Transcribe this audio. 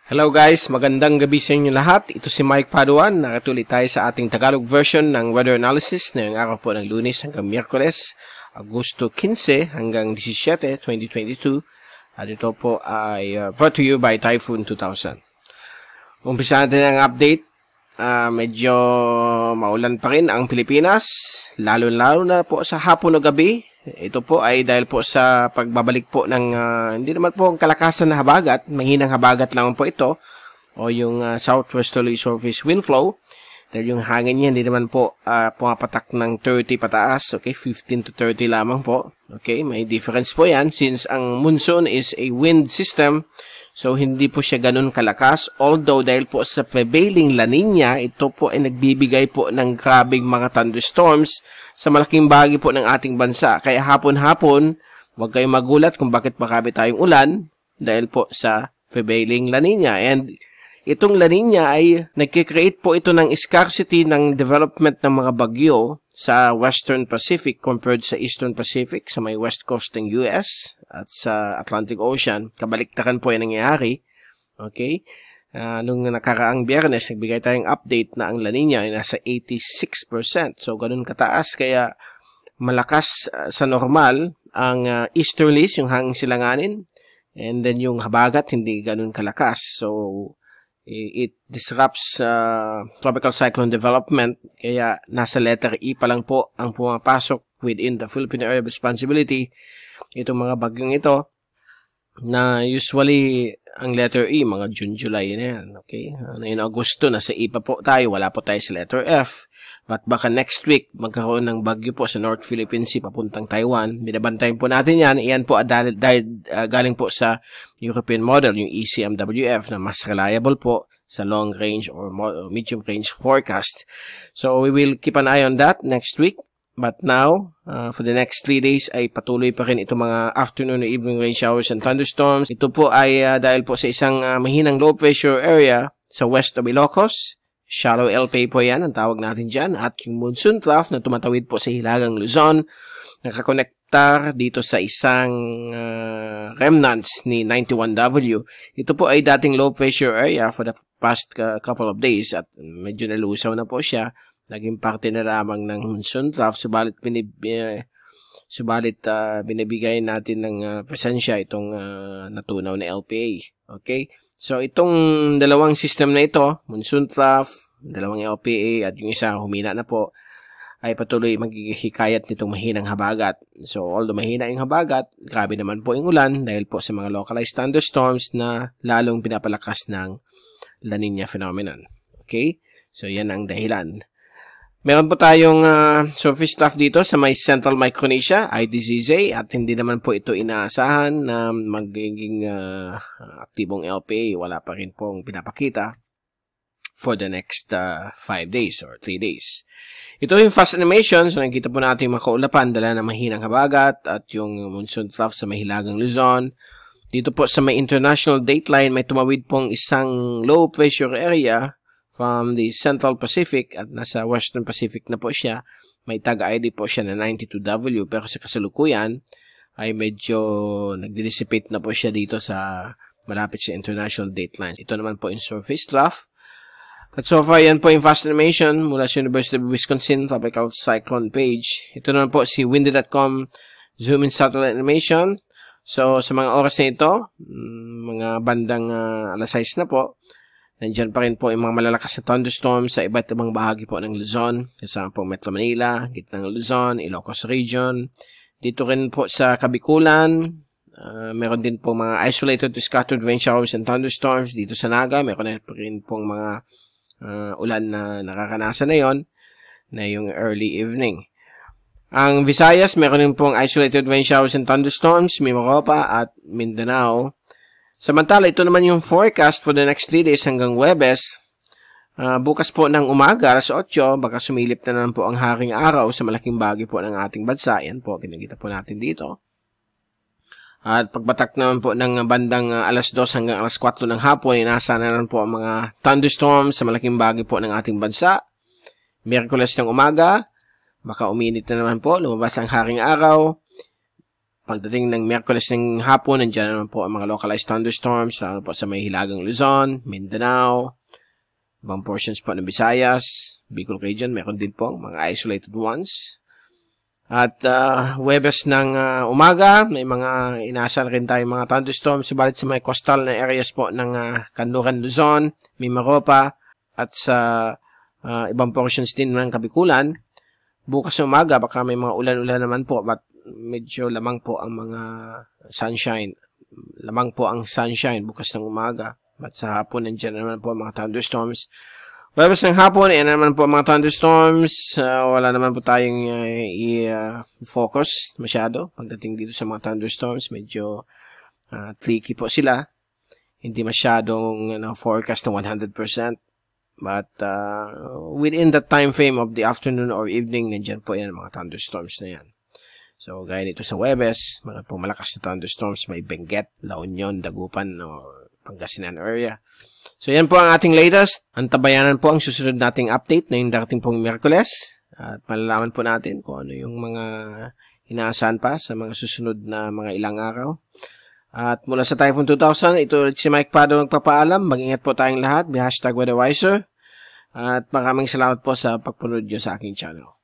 Hello guys, magandang gabi sa inyo lahat. Ito si Mike Paduan. Nakatuloy tayo sa ating Tagalog version ng weather analysis ngayong araw po ng Lunes hanggang Miyerkules, Agosto 15 hanggang 17, 2022. At ito po ay brought to you by Typhoon 2000. Umpisa natin ang update. Medyo maulan pa rin ang Pilipinas, lalo-lalo na po sa hapon o gabi. Ito po ay dahil po sa pagbabalik po ng hindi naman po ang kalakasan na habagat, mahinang habagat lang po ito o yung southwesterly surface wind flow. Dahil yung hangin niya hindi naman po pumapatak ng 30 pataas, okay, 15 to 30 lamang po. Okay, may difference po yan since ang monsoon is a wind system. So, hindi po siya ganun kalakas. Although, dahil po sa prevailing La Nina, ito po ay nagbibigay po ng grabing mga thunderstorms sa malaking bahagi po ng ating bansa. Kaya hapon-hapon, huwag kayong magulat kung bakit marami tayong ulan dahil po sa prevailing La Nina. And itong La Nina ay nagkikreate po ito ng scarcity ng development ng mga bagyo sa Western Pacific compared sa Eastern Pacific, sa may West Coast ng US at sa Atlantic Ocean. Kabaliktaran po yung nangyayari. Okay? Nung nakaraang Biyernes, nagbigay tayong update na ang La Nina ay nasa 86%. So, ganun kataas. Kaya malakas sa normal ang easterlies, yung hanging silanganin. And then yung habagat, hindi ganun kalakas. So, it disrupts tropical cyclone development. Kaya nasa letter E pa lang po ang pumapasok within the Philippine Area of Responsibility. Itong mga bagyong ito na usually ang letter E, mga June, July na yan. Okay? Ngayon Agosto, nasa E pa po tayo. Wala po tayo sa letter F. But baka next week, magkaroon ng bagyo po sa North Philippine Sea papuntang Taiwan. Binabantayan po natin yan. Iyan po galing po sa European model, yung ECMWF, na mas reliable po sa long range or medium range forecast. So, we will keep an eye on that next week. But now, for the next 3 days ay patuloy pa rin itong mga afternoon and evening rain showers and thunderstorms. Ito po ay dahil po sa isang mahinang low pressure area sa west of Ilocos. Shallow LPA po yan, ang tawag natin dyan. At yung monsoon trough na tumatawid po sa Hilagang Luzon, nakakonektar dito sa isang remnants ni 91W. Ito po ay dating low pressure area for the past couple of days at medyo nalusaw na po siya. Naging parte na lamang ng monsoon trough, subalit binibigay natin ng presensya itong natunaw na LPA. Okay? So, itong dalawang system na ito, monsoon trough, dalawang LPA, at yung isa humina na po, ay patuloy maghihikayat nitong mahinang habagat. So, although mahina yung habagat, grabe naman po yung ulan dahil po sa mga localized thunderstorms na lalong pinapalakas ng La Nina phenomenon. Okay? So, yan ang dahilan. Meron po tayong surface trough dito sa may Central Micronesia, IDZZ, at hindi naman po ito inaasahan na magiging aktibong LPA. Wala pa rin pong pinapakita for the next 5 days or 3 days. Ito yung fast animation. So, nakikita po natin makaulapan dala na mahinang habagat at yung monsoon trough sa may Hilagang Luzon. Dito po sa may international dateline, may tumawid pong isang low pressure area from the Central Pacific at nasa Western Pacific na po siya. May tag-ID po siya na 92W pero sa kasalukuyan ay medyo nagdidissipate na po siya dito sa malapit sa international dateline. Ito naman po yung surface trough. At so far, yan po yung fast animation mula sa University of Wisconsin Tropical Cyclone page. Ito naman po si windy.com zoom in satellite animation. So, sa mga oras na ito, mga bandang alas 6 na po, nandiyan pa rin po yung mga malalakas na thunderstorms sa iba't ibang bahagi po ng Luzon. Kasama po Metro Manila, gitnang Luzon, Ilocos Region. Dito rin po sa Kabikulan, meron din po mga isolated to scattered rain showers and thunderstorms. Dito sa Naga, meron rin pong mga ulan na nakakanasan na yon na yung early evening. Ang Visayas, meron din pong isolated rain showers and thunderstorms, Mimaropa at Mindanao. Samantala, ito naman yung forecast for the next 3 days hanggang Huwebes. Bukas po ng umaga, alas 8, baka sumilip na naman po ang haring araw sa malaking bahagi po ng ating bansa. Yan po, kinakita po natin dito. At pagbatak naman po ng bandang alas 2 hanggang alas 4 ng hapon, inasa na naman po ang mga thunderstorms sa malaking bahagi po ng ating bansa. Miyerkules ng umaga, baka uminit na naman po, lumabas ang haring araw. pagdating ng Miyerkules ng hapon, nandiyan naman po ang mga localized thunderstorms, lalo po sa may Hilagang Luzon, Mindanao, ibang portions po ng Visayas, Bicol region, meron din po mga isolated ones. At Huwebes ng umaga, may mga inaasahan rin tayo mga thunderstorms, subalit sa mga coastal na areas po ng Kanluran, Luzon, Mimaropa, at sa ibang portions din ng Kabikulan. Bukas ng umaga, baka may mga ulan-ulan naman po, but medyo lamang po ang mga sunshine. Lamang po ang sunshine bukas ng umaga. But sa hapon, nandiyan naman po mga thunderstorms. Huwebes ng hapon, yan naman po mga thunderstorms. Wala naman po tayong i-focus masyado pagdating dito sa mga thunderstorms. Medyo tricky po sila. Hindi masyadong forecast ng 100%. But within the time frame of the afternoon or evening, nandiyan po yan mga thunderstorms na yan. So, gaya nito sa Huwebes, mga po malakas na thunderstorms, may Benguet, La Union, Dagupan, o Pangasinan area. So, yan po ang ating latest. Antabayanan po ang susunod nating update na yung darating pong Miyerkules. At malalaman po natin kung ano yung mga inaasahan pa sa mga susunod na mga ilang araw. At mula sa Typhoon 2000, ito si Mike Pardo nagpapaalam. Mag-ingat po tayong lahat. #WeatherWiser. At maraming salamat po sa pagpunod nyo sa aking channel.